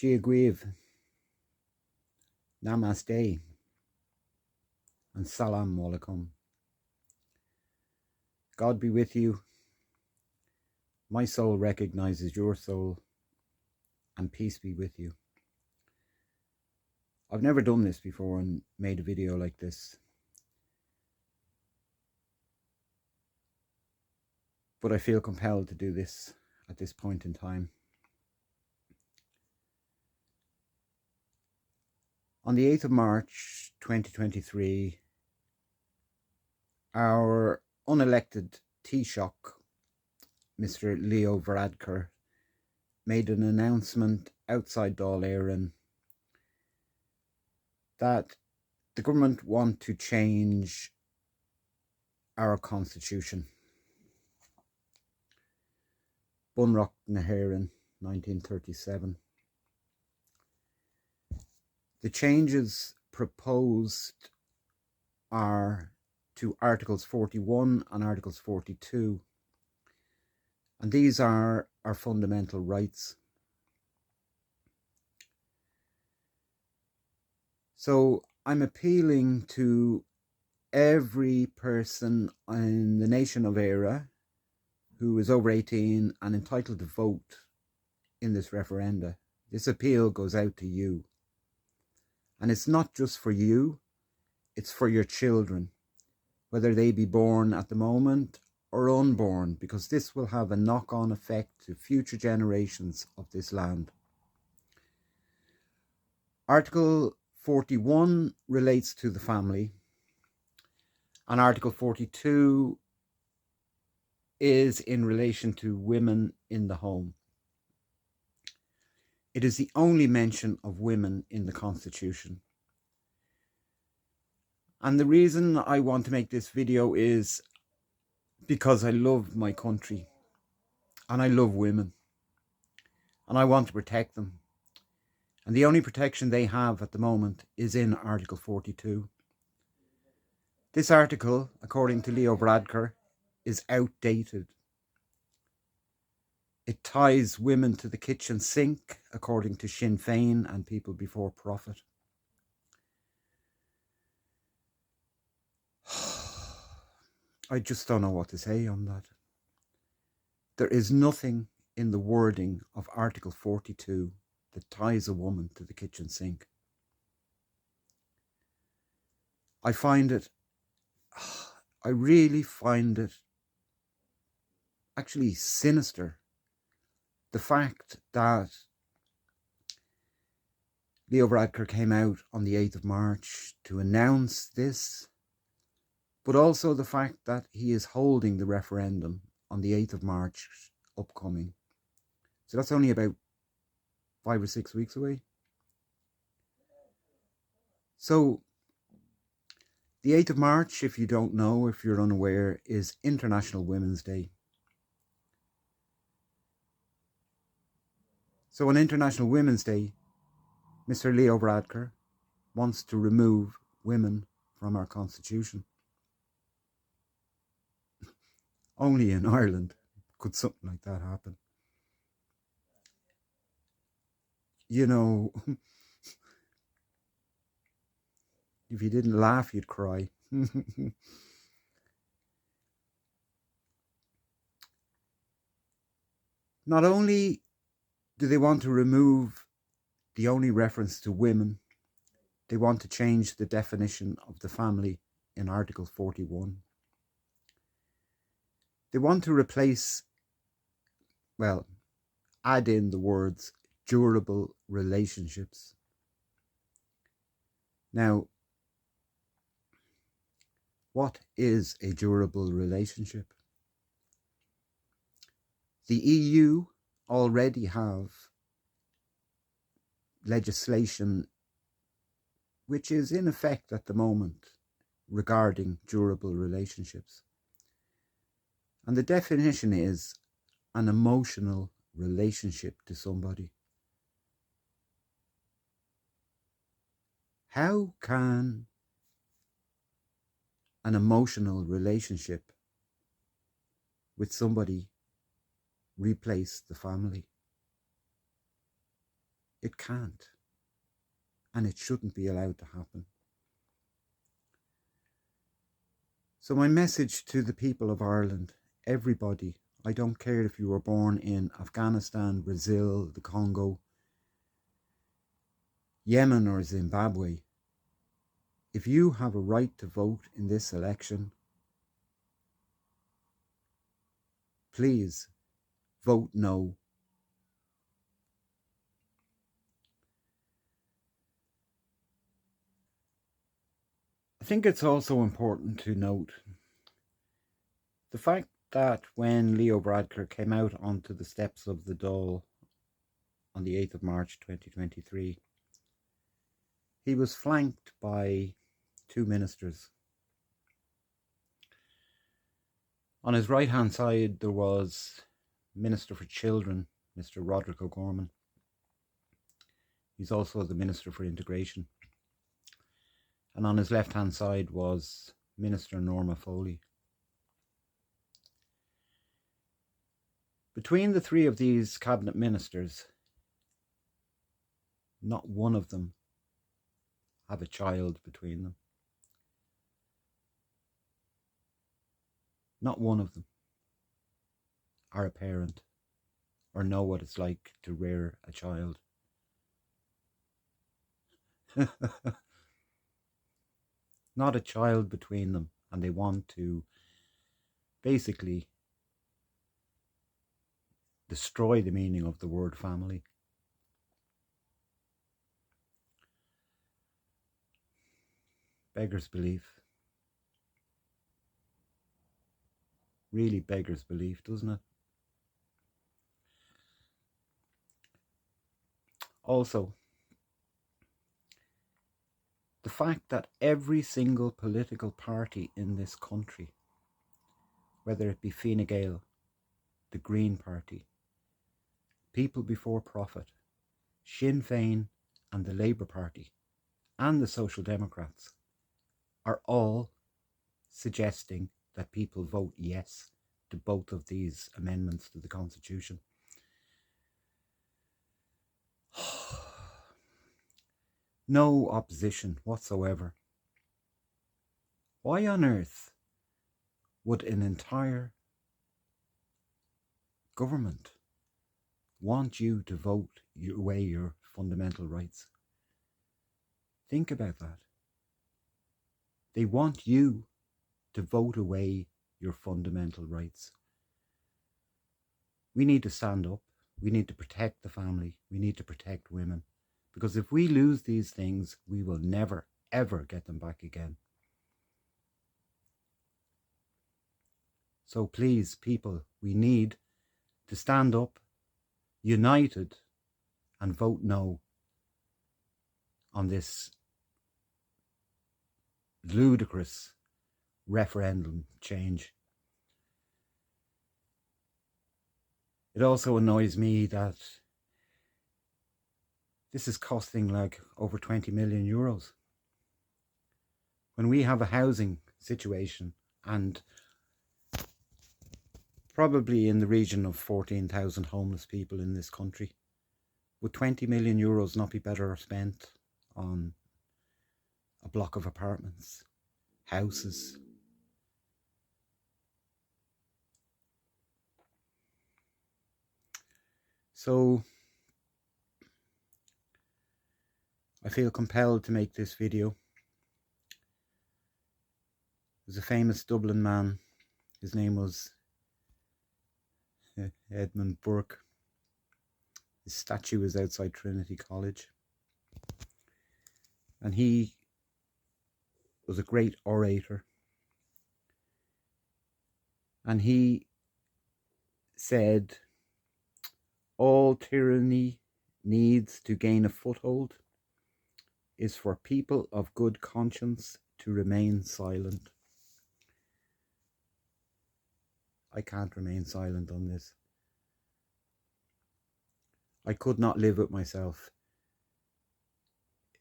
Giagwiv, Namaste, and Salam Alaikum. God be with you. My soul recognizes your soul, and peace be with you. I've never done this before and made a video like this, but I feel compelled to do this at this point in time. On the 8th of March 2023, our unelected Taoiseach, Mr. Leo Varadkar, made an announcement outside Dáil Éireann that the government want to change our constitution. Bunrock na hÉireann, 1937. The changes proposed are to Articles 41 and Articles 42, and these are our fundamental rights. So I'm appealing to every person in the nation of Éire who is over 18 and entitled to vote in this referenda. This appeal goes out to you. And it's not just for you, it's for your children, whether they be born at the moment or unborn, because this will have a knock-on effect to future generations of this land. Article 41 relates to the family, and Article 42 is in relation to women in the home. It is the only mention of women in the Constitution. And the reason I want to make this video is because I love my country and I love women and I want to protect them. And the only protection they have at the moment is in Article 42. This article, according to Leo Varadkar, is outdated. It ties women to the kitchen sink, according to Sinn Féin and People Before Profit. I just don't know what to say on that. There is nothing in the wording of Article 42 that ties a woman to the kitchen sink. I really find it actually sinister, the fact that Leo Varadkar came out on the 8th of March to announce this, but also the fact that he is holding the referendum on the 8th of March upcoming. So that's only about 5 or 6 weeks away. So the 8th of March, if you don't know, if you're unaware, is International Women's Day. So on International Women's Day, Mr. Leo Varadkar wants to remove women from our Constitution. Only in Ireland could something like that happen. You know, if you didn't laugh, you'd cry. Not only do they want to remove the only reference to women, they want to change the definition of the family in Article 41. They want to replace, well, add in the words durable relationships. Now, what is a durable relationship? The EU already have legislation which is in effect at the moment regarding durable relationships. And the definition is an emotional relationship to somebody. How can an emotional relationship with somebody replace the family? It can't. And it shouldn't be allowed to happen. So my message to the people of Ireland, everybody, I don't care if you were born in Afghanistan, Brazil, the Congo, Yemen or Zimbabwe, if you have a right to vote in this election, please vote no. I think it's also important to note the fact that when Leo Varadkar came out onto the steps of the Dáil on the 8th of March 2023, he was flanked by two ministers. On his right-hand side, there was Minister for Children, Mr. Roderick O'Gorman. He's also the Minister for Integration. And on his left-hand side was Minister Norma Foley. Between the three of these cabinet ministers, not one of them have a child between them. Not one of them are a parent or know what it's like to rear a child. Not a child between them, and they want to basically destroy the meaning of the word family. Beggars belief. Really beggars belief, doesn't it? Also, the fact that every single political party in this country, whether it be Fine Gael, the Green Party, People Before Profit, Sinn Féin and the Labour Party and the Social Democrats, are all suggesting that people vote yes to both of these amendments to the Constitution. No opposition whatsoever. Why on earth would an entire government want you to vote away your fundamental rights? Think about that. They want you to vote away your fundamental rights. We need to stand up. We need to protect the family. We need to protect women. Because if we lose these things, we will never, ever get them back again. So please, people, we need to stand up, united, and vote no on this ludicrous referendum change. It also annoys me that this is costing like over 20 million euros. When we have a housing situation and probably in the region of 14,000 homeless people in this country, would 20 million euros not be better spent on a block of apartments, houses? So I feel compelled to make this video. There's a famous Dublin man, his name was Edmund Burke. His statue is outside Trinity College. And he was a great orator. And he said, all tyranny needs to gain a foothold is for people of good conscience to remain silent. I can't remain silent on this. I could not live with myself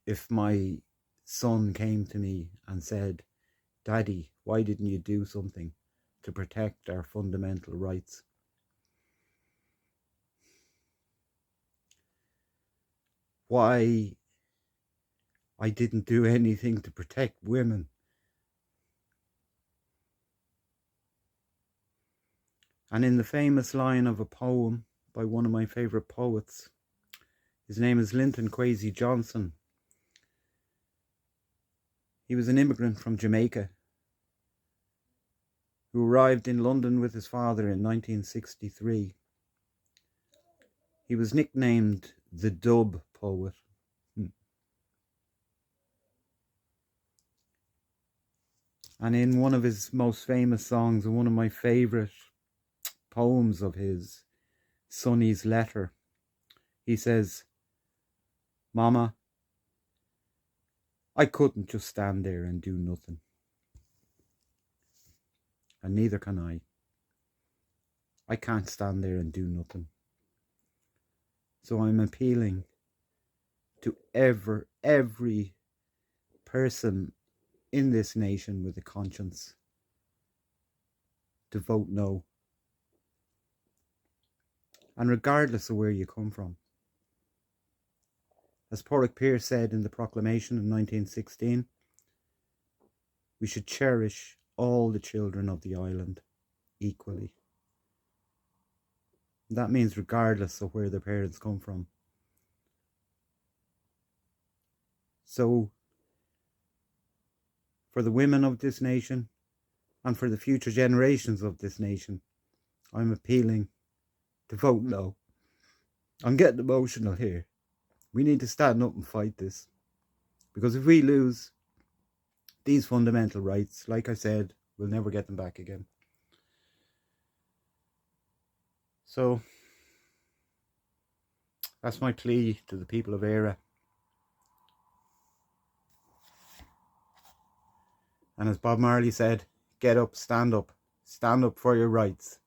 if my son came to me and said, Daddy, why didn't you do something to protect our fundamental rights? why I didn't do anything to protect women. And in the famous line of a poem by one of my favourite poets, his name is Linton Kwesi Johnson. He was an immigrant from Jamaica who arrived in London with his father in 1963. He was nicknamed the Dub Poet. And in one of his most famous songs, and one of my favourite poems of his, Sonny's Letter, he says, "Mama, I couldn't just stand there and do nothing. And neither can I. I can't stand there and do nothing. So I'm appealing to every person in this nation with a conscience to vote no. And regardless of where you come from. As Porrick Pierce said in the proclamation in 1916, we should cherish all the children of the island equally. That means regardless of where their parents come from. So, for the women of this nation, and for the future generations of this nation, I'm appealing to vote no. I'm getting emotional here. We need to stand up and fight this. Because if we lose these fundamental rights, like I said, we'll never get them back again. So, that's my plea to the people of Éire. And as Bob Marley said, get up, stand up for your rights.